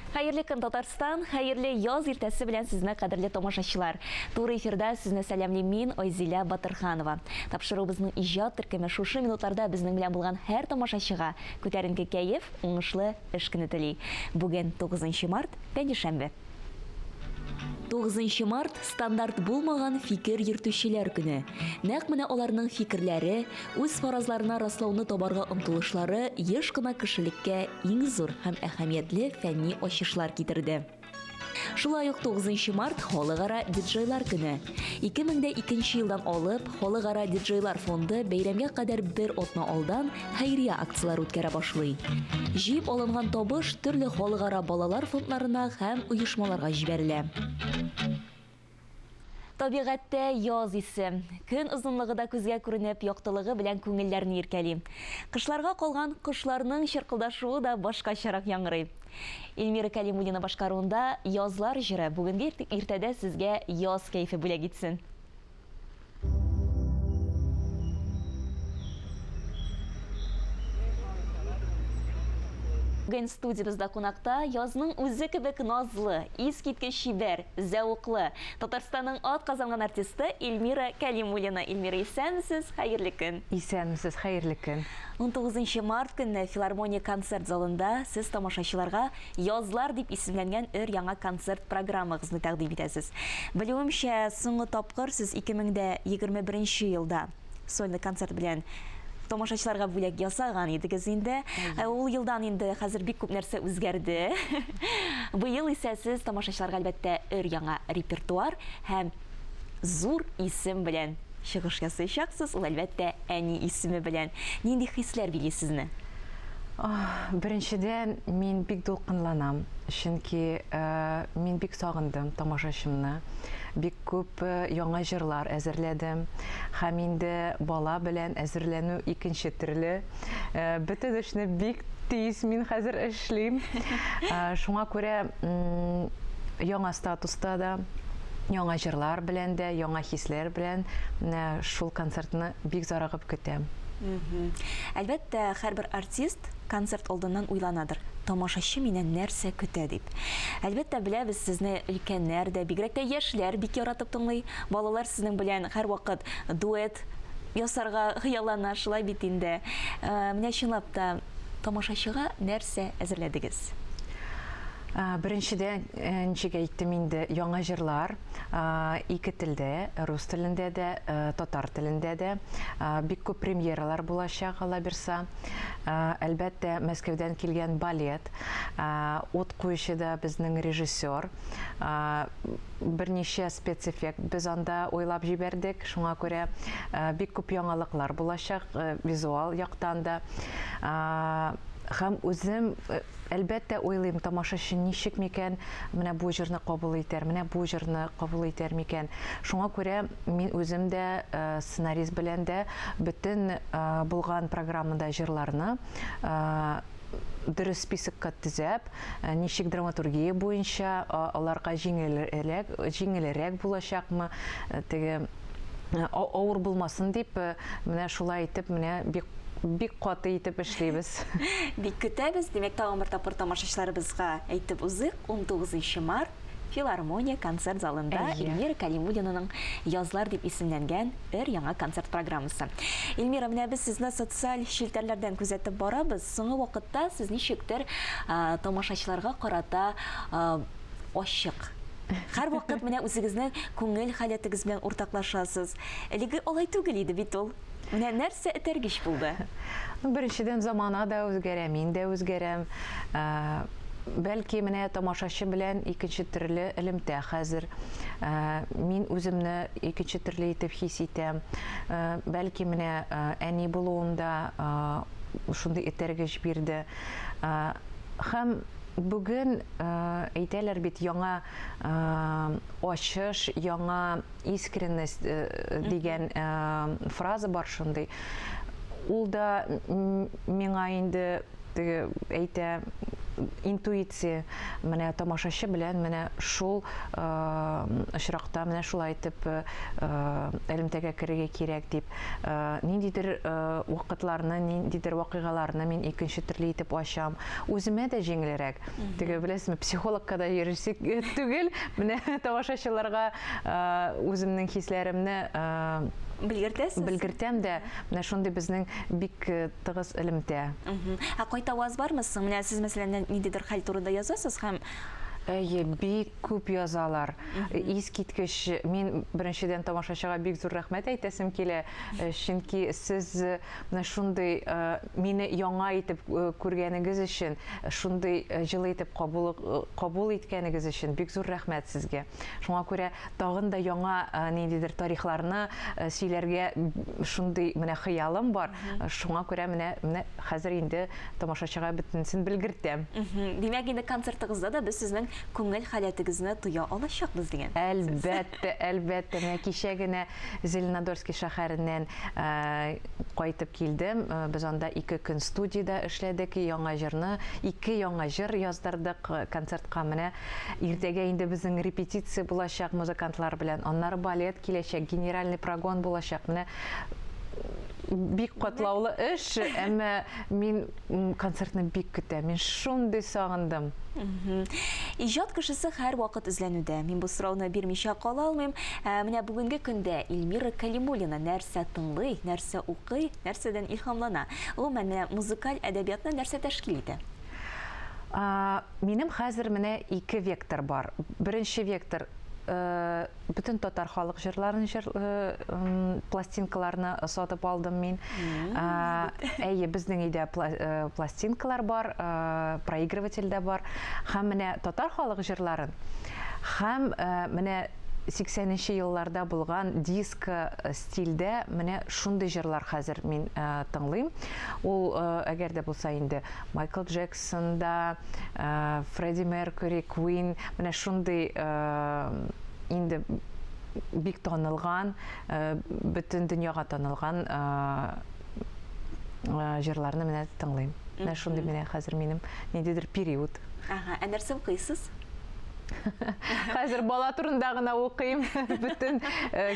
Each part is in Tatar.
Хәерле көн Татарстан, хәерле яз иртәсе белән сезне кадерле тамашачылар. Туры эфирда сезне сәламлим мин Айзилә Батырханова. Тапшыруыбызның иҗат төркеме шушы минутларда безнең белән булган һәр тамашачыга күтәренке кәеф, уңышлы эш көне тели. Бүген 9 март, пәнҗешәмбе. 9 март стандарт булмаган фикер йөртүчеләр көне. Нәкъ менә аларның фикерләре, үз фаразларына раслауны табарга омтылышлары еш кына кешелеккә иң зур һәм әһәмиятле фәнни ачышлар китерде. Шулай ук 9 март халыкара диджейлар көне. 2002 елдан алып халыкара диджейлар фонды бәйрәмгә кадәр бер атна алдан хәйрия акцияләр үткәрә башлый. Җыеп алынган табыш төрле халыкара балалар фондларына һәм оешмаларга җибәрелә. Табигатьтә яз исе. Көн озынлыгы да күзгә күренеп, яктылыгы белән күңелләрне иркәли. Кышларга калган кошларның чыркылдашуы да башкачарак яңгырый. Эльмира Калимуллина башкаруында язлар җыры бүгенге иртәдә сезгә яз кәефе бүләк итсен. Бүген студиябызда кунакта язның үзе кебек назлы, искиткеч шибәр, зәвыклы Татарстанның ат казанган артисты Эльмира Калимуллина. Эльмира, исәнмесез? Хәерле көн. Исәнмесез, хәерле көн. 19 март көнне филармония концерт залында сез тамашачыларга язлар дип исемләнгән яңа концерт программагызны тәкъдим итәсез. Белүемчә, соңгы тапкыр сез 2021 елда сольный концерт белән тамашачыларга бүләк ясаган идегез инде. Ул елдан инде хәзер бик күп нәрсә үзгәрде. Быел исә сез тамашачыларга әлбәттә яңа репертуар һәм зур исем белән чыгыш ясаячаксыз. Ул әлбәттә әни исеме белән. Нинди хисләр били сезне? Беренчедән, мин бик дулкынланам, чөнки мин бик сагындым тамашачымны. Бик күп яңа җырлар әзерләдем. Һәм инде бала белән әзерләнү икенче төрле. Бөтен эшне бик тиз мин хәзер эшлим. Шуңа күрә яңа статуста да, яңа җырлар белән дә, яңа хисләр белән шул концертны бик зарыгып көтәм. Әлбәттә, һәрбер артист концерт алдыннан уйланадыр. Тамашачы миннән нәрсә көтә дип. Әлбәттә, беләбез, сезне өлкәннәр дә, бигрәк тә яшьләр бик яратып тыңлый. Балалар сезнең белән һәрвакыт дуэт ясарга хыяллана, шулай бит инде. Менә чынлап та тамашачыга нәрсә әзерләдегез? Беренчедән, ничек әйттем инде, яңа җырлар ике телдә, рус телендә дә, татар телендә дә бик күп премьералар булачак, Алла бирса. Әлбәттә, Мәскәүдән килгән балет, ут куючы да безнең режиссер, берничә спецэффект без анда уйлап җибәрдек. Шуңа күрә бик күп яңалыклар булачак визуал яктан да. Һәм үзем әлбәттә уйлыйм, тамашачы ничек микән менә бу җырны кабул итәр, менә бу җырны кабул итәр микән. Шуңа күрә мин үзем дә сценарист белән дә бөтен булган программада җырларны дөрес списокка төзәп, ничек драматургия буенча аларга җиңелрәк булачакмы, теге авыр булмасын дип, менә шулай итеп, менә бик каты итеп эшлибез. Бик көтәбез. Демәк, тагын бер тапкыр тамашачыларыбызга әйтеп узыйк, 19 март филармония концерт залында Эльмира Калимуллинаның язлар дип исемләнгән яңа концерт программасы. Эльмира, менә без сезне социаль челтәрләрдән күзәтеп барабыз. Соңгы вакытта сез ничектер тамашачыларга карата ачык. Һәр вакыт менә үзегезнең күңел халәтегез белән уртаклашасыз. Әлеге алай түгел иде бит ул. Менә нәрсә этәргеч булды? Беренчедән, замана да үзгәрә, мин дә үзгәрәм. Бәлки менә тамашачы белән икенче төрле элемтә хәзер. Мин үземне икенче төрле итеп хис итәм. Бәлки менә әни булуымда шундый этәргеч бирде. Һәм бүген әйтәләр бит, яңа ачыш, яңа искренность дигән фраза бар шундый. Ул да миңа инде әйтә, интуиция менә тамашачы белән менә шул очракта менә шулай итеп элемтәгә керергә кирәк дип ниндидер вакытларны, ниндидер вакыйгаларны мин икенче төрле итеп ачам. Үземә дә җиңелрәк. Теге беләсезме, психологка да йөрисек түгел, менә тамашачыларга үземнең хисләремне белгертәм дә, менә шундый безнең бик тыгыз элемтә. Кайта аваз бармы соң? Менә сез мәсәлән ниндидер хәл турында язасыз һәм бик күп язалар. Искиткеч, мин беренчедән тамашачыга бик зур рәхмәт әйтәсем килә, чөнки сез менә шундый мине яңа итеп күргәнегез өчен, шундый җылы итеп кабул иткәнегез өчен бик зур рәхмәт сезгә. Шуңа күрә тагын да яңа ниндидер тарихларны сөйләргә шундый менә хыялым бар. Шуңа күрә менә хәзер инде тамашачыга бөтенсен белгертәм. Димәк, инде концертыгызда да без сезнең күңел халәтегезне туя алачакбыз дигән. Әлбәттә, әлбәттә. Менә кичә генә Зеленодольский шәһәреннән кайтып килдем. Без анда 2 көн студияда эшләдек, яңа җырны, 2 яңа җыр яздырдык концертка. Менә иртәгә инде безнең репетиция булачак музыкантлар белән. Аннары балет киләчәк, генеральный прогон булачак. Менә бик катлаулы эш, әмма мин концертны бик көтәм. Мин шундый сагындым. Иҗат кешесе һәр вакыт эзләнүдә. Мин бу сорауны бирмичә кала алмыйм. Менә бүгенге көндә Эльмира Калимуллина нәрсә тыңлый, нәрсә укый, нәрсәдән илһамлана? Ул менә музыкаль әдәбиятны нәрсә тәшкил итә? Минем хәзер менә 2 вектор бар. Беренче вектор бүтән татар халык җырларын пластинкаларны сатып алдым мин. Безнең өйдә пластинкалар бар, проигрыватель дә бар. Һәм менә татар халык җырларын, һәм менә 80нче елларда булган диско стильдә менә шундый җырлар хәзер мин тыңлыйм. Ул әгәр дә булса инде Майкл Джексон да, Фредди Меркьюри, Queen, менә шундый инде бик танылган, бөтен дөньяга танылган җырларны менә тыңлыйм. Менә шундый менә хәзер минем ниндидер период. Нәрсә укыйсыз? Хәзер бала турында гына укыйм. Бүтән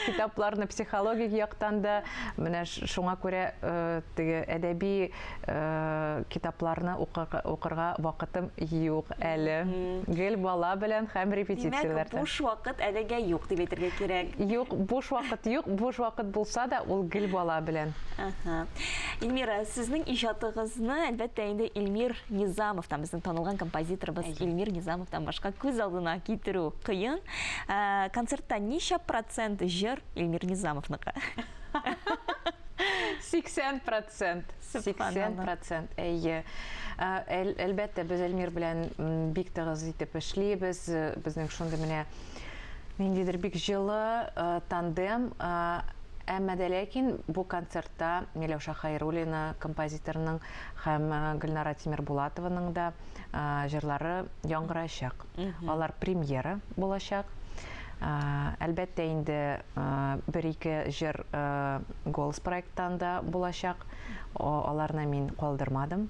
китапларны психологик яктан да, менә шуңа күрә теге әдәби китапларны укырга вакытым юк әле. Гел бала белән һәм репетицияләрдә. Димәк, буш вакыт әлегә юк дип әйтергә кирәк. Юк, буш вакыт юк. Буш вакыт булса да, ул гел бала белән. Эльмира, сезнең иҗатыгызны әлбәттә инде Илмир Низамовтан, безнең танылган композиторыбыз Илмир Низамовтан башка күз алдына китерү кыен. Концертта ничә процент җыр Илмир Низамовныкы? 80%. 80%. Әлбәттә, без Эльмир белән бик тыгыз итеп эшлибез. Безнең шундый менә ниндидер бик җылы тандем. Әмма дә ләкин бу концертта Миләүшә Хәйруллина композиторның һәм Гөлнара Тимербулатованың да җырлары яңгырашак. Алар премьера булачак. Әлбәттә инде 1-2 җыр голос проекттан да булачак. Аларны мин калдырмадым.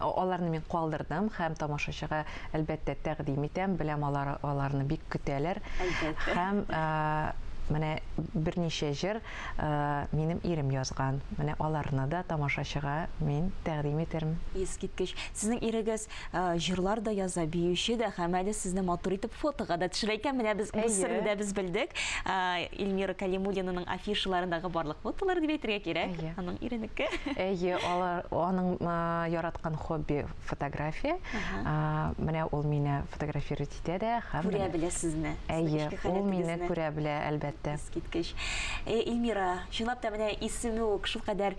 Аларны мин калдырдым һәм тамашачыга әлбәттә тәкъдим итәм. Беләм, аларны бик көтәләр. Һәм менә берничә җыр минем ирем язган. Менә аларны да тамашачыга мин тәкъдим итермен. Искиткеч. Сезнең ирегез җырлар да яза, биюче дә, һәм әле сезне матур итеп фотога да төшерә икән. Менә без бу сырны да без белдек. Эльмира Калимуллинаның афишаларындагы барлык фотолар дип әйтергә кирәк. Аның иренеке. Аның яраткан хобби фотография. Менә ул мине фотографировать итә дә, һәм күрә белә сезне. Ул мине күрә белә, әлбәттә. Искиткеч. Эльмира, чынлап та менә исеме үк шулкадәр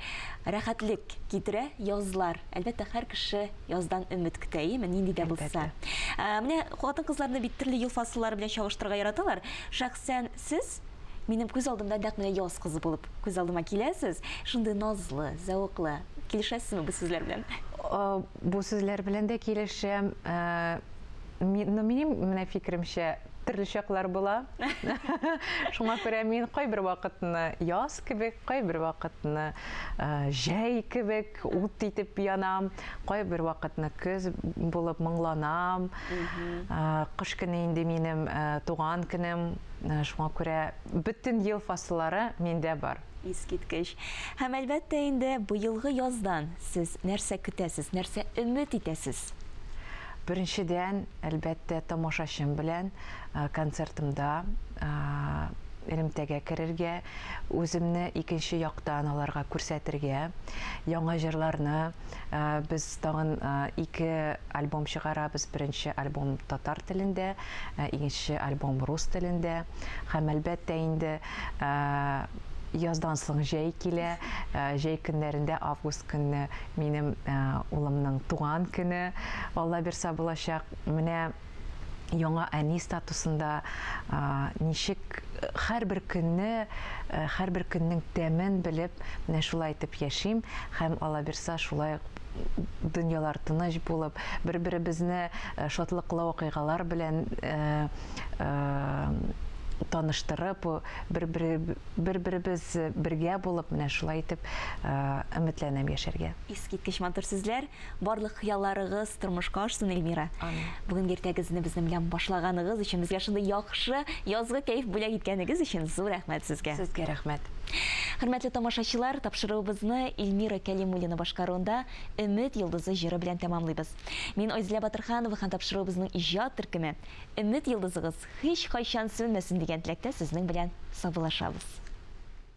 рәхәтлек китерә, язлар. Әлбәттә, һәр кеше яздан өмет көтә, нинди дә булса. Менә хатын-кызларны бит төрле ел фасыллары белән чагыштырырга яраталар. Шәхсән сез минем күз алдымда нәкъ менә яз кызы булып күз алдыма киләсез. Шундый назлы, зәвыклы. Килешәсезме бу сүзләр белән? Бу сүзләр белән дә килешәм. Минем менә фикеремчә, төрле чаклар була. Шуңа күрә мин кайбер вакытны яз кебек, кайбер вакытны җәй кебек ут итеп янам, кайбер вакытны көз булып моңланам. Кыш көне инде минем туган көнем, шуңа күрә бөтен ел фасыллары миндә бар. Искиткеч. Һәм әлбәттә инде быелгы яздан сез нәрсә көтәсез, нәрсә өмет итәсез? Беренчедән, әлбәттә, тамашачым белән концертымда элемтәгә керергә, үземне икенче яктан аларга күрсәтергә, яңа җырларны, без тагын 2 альбом чыгарабыз. Беренче альбом татар телендә, икенче альбом рус телендә. Һәм әлбәттә инде яздан соң җәй килә, җәй көннәрендә август көнне минем улымның туган көне, Алла бирсә булачак. Менә яңа әни статусында ничек һәрбер көннең тәмен белеп, менә шулай итеп яшим, һәм Алла бирсә шулай дөньялар тыныч булып, бер-беребезне шатлыклы вакыйгалар белән таныштырып, бер-беребез бергә булып, менә шулай итеп өметләнәм яшәргә. Искиткеч матур сүзләр, барлык хыялларыгыз тормышка ашсын, Эльмира. Бүген иртәгезне безнең белән башлаганыгыз өчен, безгә шундый яхшы язгы кәеф бүләк иткәнегез өчен зур рәхмәт сезгә. Сезгә рәхмәт. Хөрмәтле тамашачылар, тапшыруыбызны Эльмира Кәлимуллина башкаруында Өмет йолдызы җыры белән тәмамлыйбыз. Мин Айзилә Батырханова һәм тапшыруыбызның иҗат төркеме Өмет йолдызыгыз һич кайчан сүнмәсен дигән теләктә сезнең белән саубуллашабыз.